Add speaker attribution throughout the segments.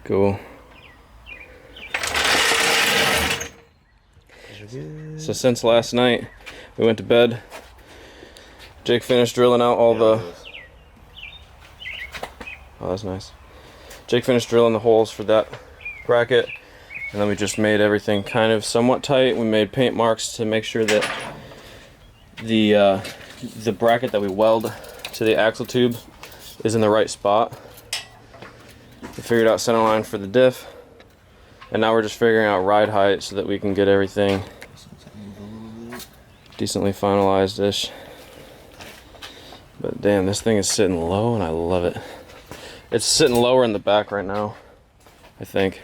Speaker 1: Cool. So since last night, we went to bed. Jake finished drilling out all the... Oh, that's nice. Jake finished drilling the holes for that bracket, and then we just made everything kind of somewhat tight. We made paint marks to make sure that the bracket that we weld to the axle tube is in the right spot. We figured out center line for the diff, and now we're just figuring out ride height so that we can get everything decently finalized-ish. But damn, this thing is sitting low and I love it. It's sitting lower in the back right now, I think.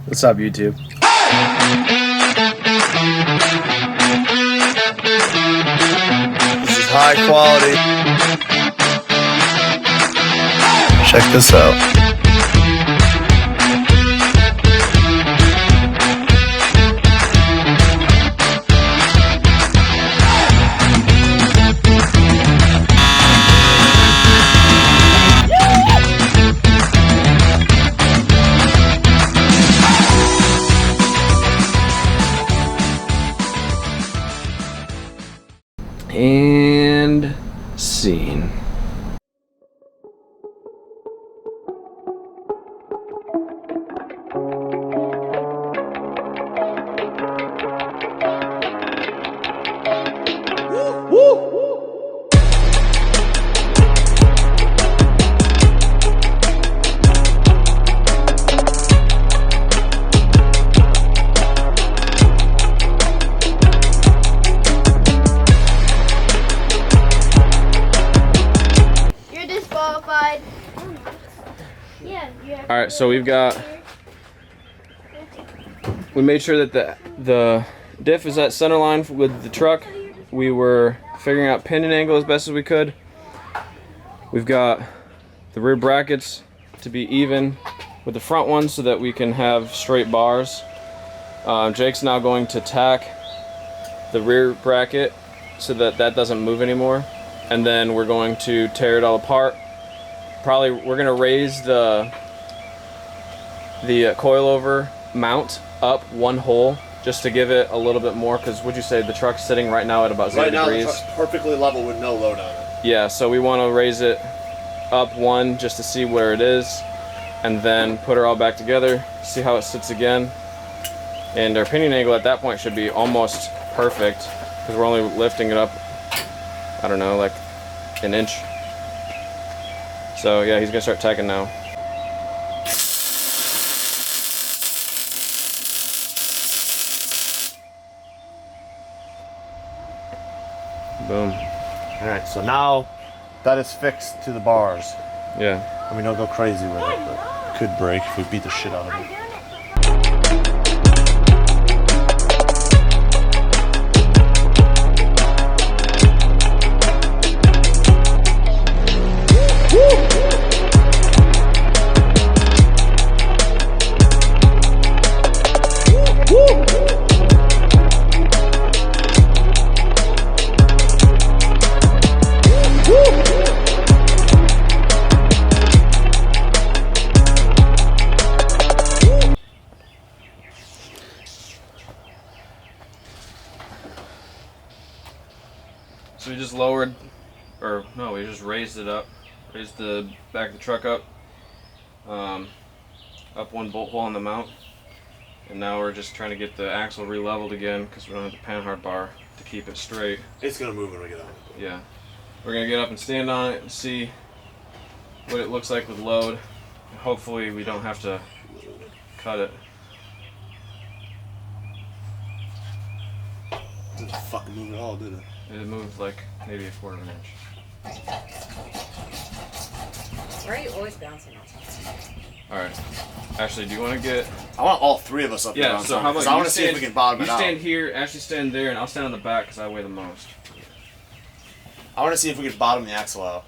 Speaker 1: What's up, YouTube?
Speaker 2: This is high quality. Check this out.
Speaker 1: And scene. All right, so we made sure that the diff is at center line with the truck. We were figuring out pinion angle as best as we could. We've got the rear brackets to be even with the front ones so that we can have straight bars. Jake's now going to tack the rear bracket so that that doesn't move anymore, and then we're going to tear it all apart. Probably we're gonna raise the coilover mount up one hole just to give it a little bit more, because would you say the truck's sitting right now at about 0 degrees?
Speaker 2: Right now the truck's perfectly level with no load on it.
Speaker 1: Yeah, so we want to raise it up one just to see where it is, and then put her all back together, see how it sits again. And our pinion angle at that point should be almost perfect, because we're only lifting it up, I don't know, like an inch. So yeah, he's gonna start tacking now. Boom.
Speaker 2: Alright, so now that is fixed to the bars.
Speaker 1: Yeah.
Speaker 2: I mean, don't go crazy with it, but it could break if we beat the shit out of it.
Speaker 1: So we just lowered, or no, we just raised it up, raised the back of the truck up, up one bolt hole on the mount, and now we're just trying to get the axle re-leveled again because we don't have the Panhard bar to keep it straight.
Speaker 2: It's gonna move when we get on it.
Speaker 1: Yeah, we're gonna get up and stand on it and see what it looks like with load. Hopefully we don't have to cut it.
Speaker 2: Didn't fucking move at all, did it?
Speaker 1: It moved like maybe a 1/4 of an inch.
Speaker 3: Why are you always bouncing on something?
Speaker 1: Alright. Actually, do you want to get...
Speaker 2: I want all three of us up there.
Speaker 1: Yeah, so how about
Speaker 2: I want to see if we can bottom it out.
Speaker 1: You stand here, Ashley stand there, and I'll stand on the back because I weigh the most.
Speaker 2: I want to see if we can bottom the axle out.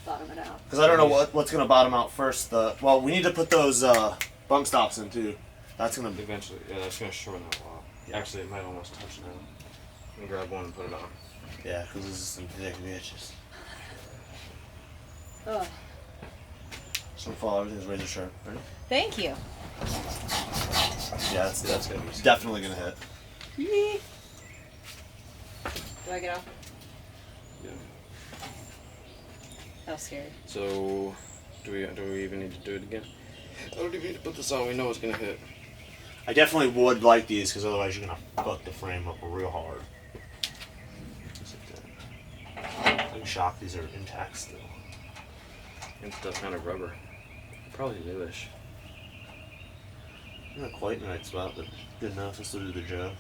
Speaker 3: Bottom it out.
Speaker 2: Because I don't know what's going to bottom out first. Well, we need to put those bump stops in too. That's going to...
Speaker 1: Eventually, yeah, that's going to shorten that a lot. Actually, it might almost touch now. I'm going to grab one and put it on.
Speaker 2: Yeah, because this is some thick bitches.
Speaker 3: Oh,
Speaker 2: So far, everything's razor sharp. Ready?
Speaker 3: thank you.
Speaker 2: Yeah, that's gonna be definitely gonna hit.
Speaker 3: Do I get off?
Speaker 1: Yeah.
Speaker 3: That was scary.
Speaker 1: So, do we even need to do it again? I don't even need to put this on. We know it's gonna hit.
Speaker 2: I definitely would like these because otherwise you're gonna fuck the frame up real hard. I'm shocked these are intact still.
Speaker 1: And still kind of rubber. Probably newish.
Speaker 2: Not quite in the right spot, but good enough to still do the job.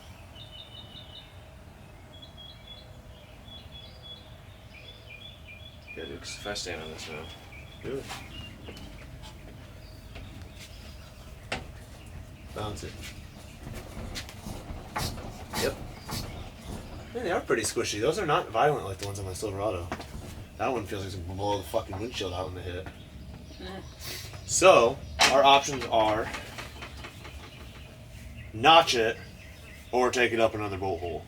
Speaker 1: Yeah, dude, 'cause if I stand on this now.
Speaker 2: Do it. Bounce it.
Speaker 1: Yep.
Speaker 2: Man, they are pretty squishy. Those are not violent like the ones on my Silverado. That one feels like it's gonna blow the fucking windshield out when they hit. So, our options are notch it or take it up another bolt hole.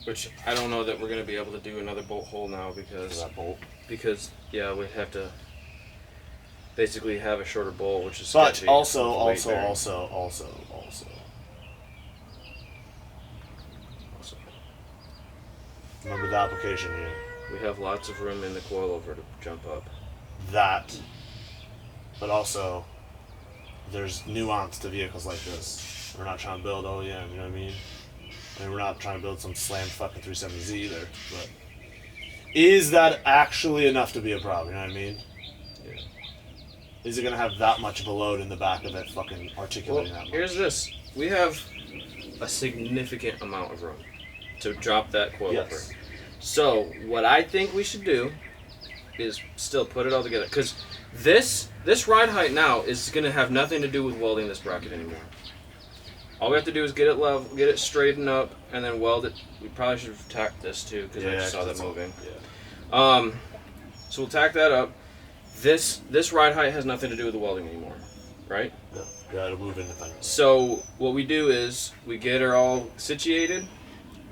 Speaker 1: Which I don't know that we're gonna be able to do another bolt hole now because yeah, we have to basically have a shorter bolt, which is
Speaker 2: But
Speaker 1: sketchy
Speaker 2: also,
Speaker 1: with weight bearing.
Speaker 2: also. Remember the application here.
Speaker 1: We have lots of room in the coilover to jump up.
Speaker 2: That, but also, there's nuance to vehicles like this. We're not trying to build OEM, you know what I mean? And we're not trying to build some slam fucking 370Z either, but is that actually enough to be a problem, you know what I mean?
Speaker 1: Yeah.
Speaker 2: Is it gonna have that much of a load in the back of it fucking articulating that much?
Speaker 1: Here's this. We have a significant amount of room to drop that coilover.
Speaker 2: Yes.
Speaker 1: So what I think we should do is still put it all together, because this ride height now is going to have nothing to do with welding this bracket anymore. All we have to do is get it level, get it straightened up, and then weld it. We probably should have tacked this too, because I just saw that moving.
Speaker 2: Yeah.
Speaker 1: So we'll tack that up. This ride height has nothing to do with the welding anymore, right?
Speaker 2: No. Yeah, it'll move independently.
Speaker 1: So what we do is we get her all situated,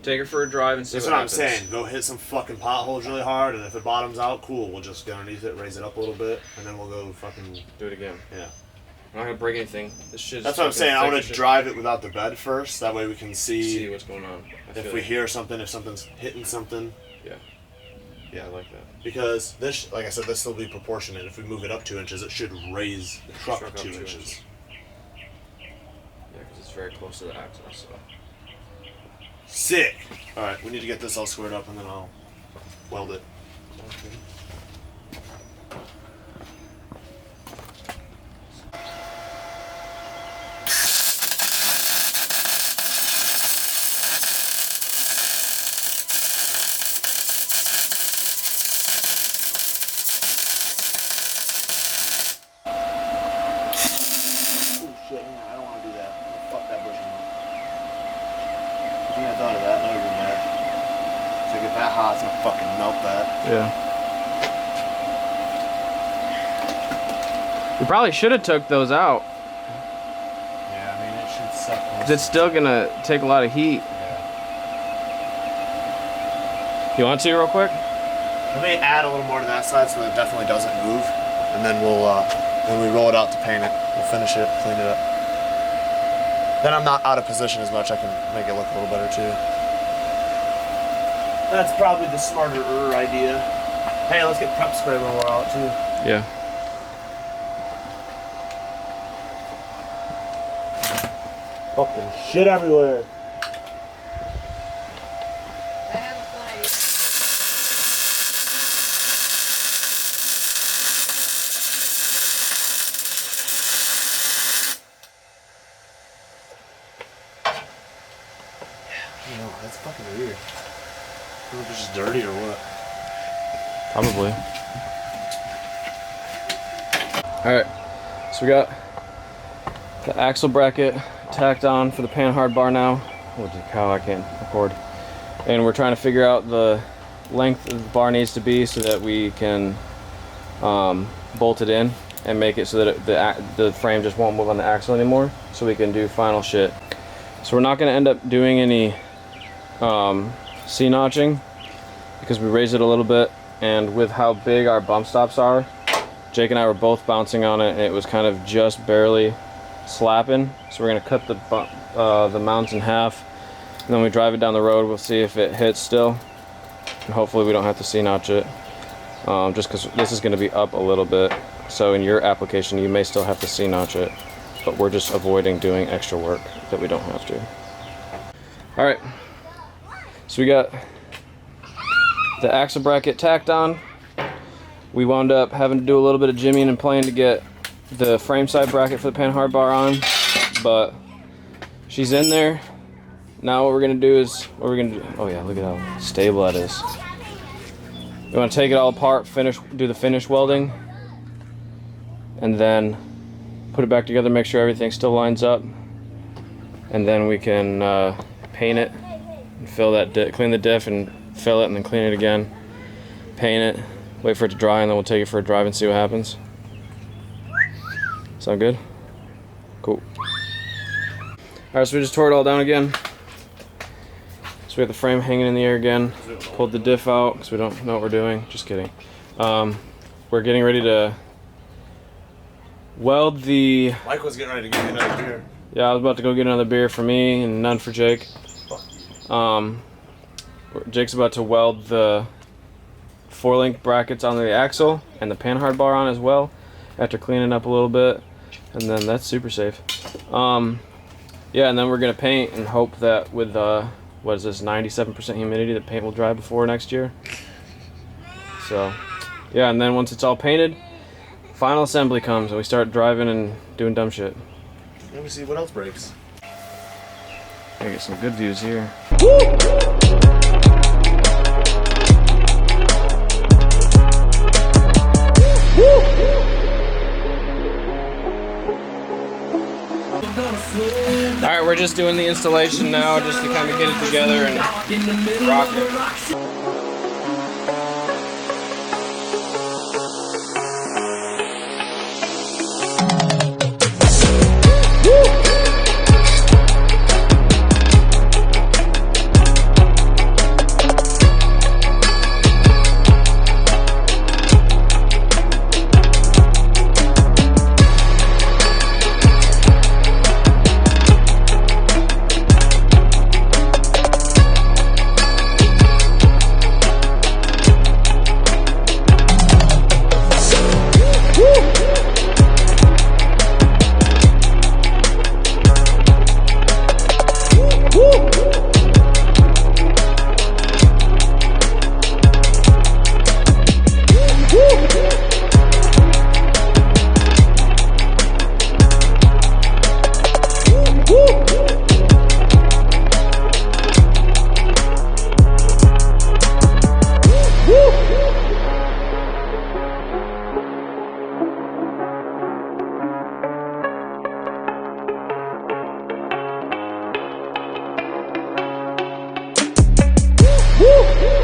Speaker 1: take her for a drive, and see
Speaker 2: That's
Speaker 1: what
Speaker 2: what I'm
Speaker 1: happens.
Speaker 2: saying. Go hit some fucking potholes really hard, and if it bottoms out, cool. We'll just get underneath it, raise it up a little bit, and then we'll go fucking
Speaker 1: Do it again.
Speaker 2: yeah.
Speaker 1: I'm not gonna break anything. This shit.
Speaker 2: That's what I'm saying. I want to drive it without the bed first. That way we can see
Speaker 1: what's going on.
Speaker 2: if we hear something, if something's hitting something.
Speaker 1: Yeah, I like that.
Speaker 2: Because this, like I said, this will be proportionate. If we move it up 2 inches, it should raise the truck
Speaker 1: Truck up
Speaker 2: 2
Speaker 1: 2
Speaker 2: inches.
Speaker 1: inches. Yeah, because it's very close to the axle. So.
Speaker 2: Sick. All right, we need to get this all squared up, and then I'll weld it.
Speaker 1: Yeah. We probably should have took those out.
Speaker 2: Yeah, I mean, it should suck.
Speaker 1: Cause it's still gonna take a lot of heat. You want to real quick?
Speaker 2: Let me add a little more to that side so that it definitely doesn't move, and then we'll when we roll it out to paint it, we'll finish it, clean it up. Then I'm not out of position as much. I can make it look a little better too. That's probably the smarter idea. Hey, let's get prep spray when we're out too.
Speaker 1: Yeah.
Speaker 2: Fucking shit everywhere.
Speaker 3: I have a fun idea.
Speaker 2: You know, that's fucking weird. I don't know if it's just dirty or what.
Speaker 1: Probably. Alright, so we got the axle bracket tacked on for the Panhard bar now. Holy cow, I can't record. And we're trying to figure out the length the bar needs to be so that we can bolt it in and make it so that the frame just won't move on the axle anymore, so we can do final shit. So we're not going to end up doing any C-notching. because we raised it a little bit, and with how big our bump stops are, Jake and I were both bouncing on it and it was kind of just barely slapping. So we're gonna cut the mounts in half, and then when we drive it down the road, we'll see if it hits still, and hopefully we don't have to C-notch it, just because this is gonna be up a little bit. So in your application, you may still have to C-notch it, but we're just avoiding doing extra work that we don't have to. All right, so we got the axle bracket tacked on. We wound up having to do a little bit of jimmying and playing to get the frame side bracket for the Panhard bar on, but she's in there. Now what we're gonna do is, oh yeah, look at how stable that is. We wanna take it all apart, do the finish welding, and then put it back together, make sure everything still lines up, and then we can paint it, and fill that clean the diff and fill it, and then clean it again, paint it, wait for it to dry, and then we'll take it for a drive and see what happens. Sound good? Cool. Alright, so we just tore it all down again. So we have the frame hanging in the air again. Pulled the diff out because we don't know what we're doing. Just kidding. We're getting ready to weld the...
Speaker 2: Mike was getting ready to get me another beer.
Speaker 1: Yeah, I was about to go get another beer for me and none for Jake. Jake's about to weld the 4-link brackets on the axle and the Panhard bar on as well after cleaning up a little bit, and then that's super safe. Yeah, and then we're gonna paint and hope that with what is this, 97% humidity, the paint will dry before next year. So yeah, and then once it's all painted, final assembly comes and we start driving and doing dumb shit.
Speaker 2: Let me see what else breaks.
Speaker 1: I get some good views here. Alright, we're just doing the installation now just to kind of get it together and rock it. Woo!